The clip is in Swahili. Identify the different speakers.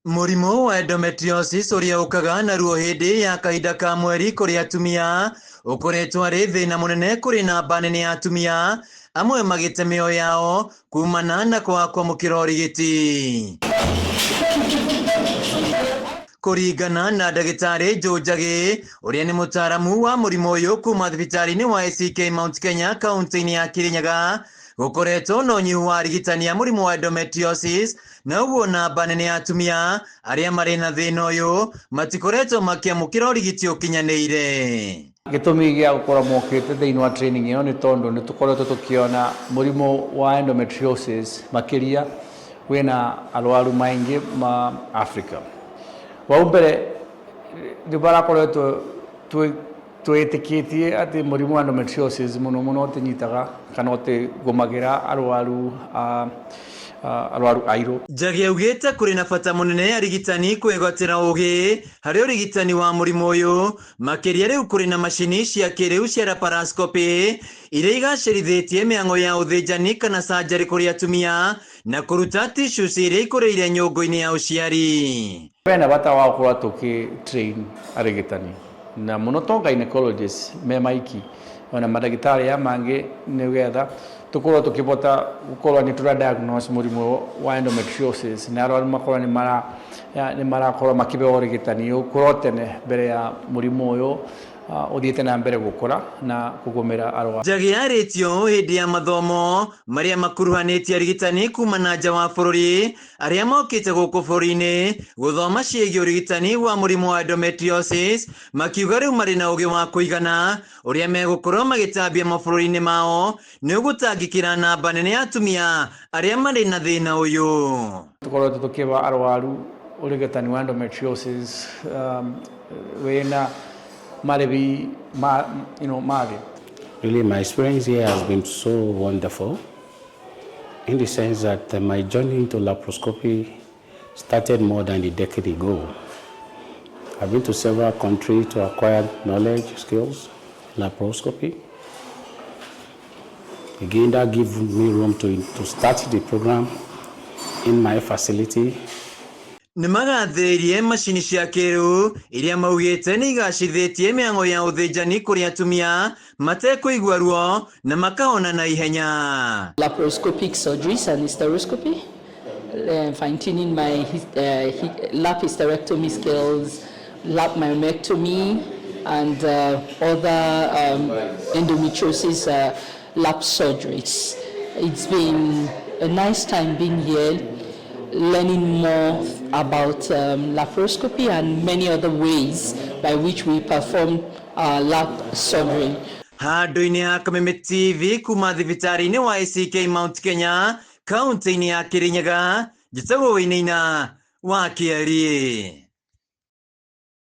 Speaker 1: Mũrimũ wa endometriosis ũrĩa ũkaga naruo hĩndĩ ya kahinda ka mweri kũrĩ atumia ũkoretwo arĩ thĩna mũnene kũrĩ namba nene ya atumia amwe magĩte mĩoyo yao kumana na kwaga kwamũkĩra ũrigiti. Kũringana na ndagĩtarĩ Joe Njagi ũrĩa nĩ mũtaaramu wa mũrimũ ũyũ kuma thibitarĩ-inĩ wa ACK Mount Kenya kaunti-inĩ ya Kirinyaga, gũkoretwo na ũnyihu wa arigitani a mũrimũ wa endometriosis, na ũguo namba nene ya atumia arĩa marĩ na thĩna ũyũ matikoretwo makĩamũkĩra ũrigiti ũkinyanĩire.
Speaker 2: Gĩtũmi gĩa gũkorwo mokĩte thĩinĩ wa training ĩyo nĩ tondũ nĩ tũkoretwo tũkĩona mũrimũ wa endometriosis makĩria wĩna arwaru maingĩ ma Africa. Wa mbere nĩ barakoretwo twĩtĩkĩtie atĩ mũrimũ wa endometriosis mũno mũno ũtĩnyitaga kana ũtĩgũmagĩra arwaru airũ.
Speaker 1: Njagi augĩte kũrĩ na bata mũnene arigitani kwĩgwatĩra ũgĩ harĩ ũrigitani wa mũrimũ ũyũ, makĩria rĩu kũrĩ na macini cia kĩrĩu cia laparoscopy iria igacĩrithĩtie mĩhang'o ya ũthĩnjani kana surgery kũrĩ atumia na kũruta tissues iria ikũrĩire nyũngũ-inĩ ya ũciari.
Speaker 2: Kwĩna bata wa gũkorwo tũkĩ-train arigitani na mũno to gynecologists me maiki ona madagĩtarĩ aya mangĩ nĩgetha tũkorwo tũkĩbota gũkorwo nĩ tũra-diagnose mũrimũ wa endometriosis na arwaru makorwo nĩ marakorwo makĩbeo ũrigitani ũkorwo tene mbere ya mũrimũ ũyũ ũthiĩte na mbere gũkũra na kũgũmĩra arwaru.
Speaker 1: Njagi arĩtio hĩndĩ ya mathomo marĩa makuruhanĩtie arigitani kuma na nja wa bũrũri arĩa mokĩte gũkũ bũrũri-inĩ gũthoma ciĩgiĩ ũrigitani wa mũrimũ wa endometriosis, makiuga rĩu marĩ na ũgĩ wa kũigana ũrĩa megũkorwo magĩtambia mabũrũri-inĩ mao nĩ ũgũtangĩkĩra namba nene ya atumia arĩa marĩ na thĩna ũyũ.
Speaker 2: Tũkoretwo tũkĩba arwaru ũrigitani wa endometriosis wĩna Really,
Speaker 3: my experience here has been so wonderful in the sense that my journey into laparoscopy started more than a decade ago. I've been to several countries to acquire knowledge, skills, laparoscopy. Again, that gives me room to start the program in my facility.
Speaker 1: Nĩmagathĩrĩirie macini cia kĩrĩu iria maugĩte nĩ igacĩrithĩtie mĩhang'o ya ũthĩnjani kũrĩ atumia matekũigua ruo na makahona na ihenya.
Speaker 4: Laparoscopic surgeries and hysteroscopy, fine-tuning my lap hysterectomy skills, lap myomectomy, and other endometriosis lap surgeries. It's been a nice time being here, learning more about laparoscopy and many other ways by which we perform lap surgery.
Speaker 1: Handũ-inĩ ha Kameme TV kuma thibitarĩ-inĩ wa ACK Mount Kenya kaunti-inĩ ya Kirinyaga, njĩtagwo Wĩinaina wa Kĩarĩ.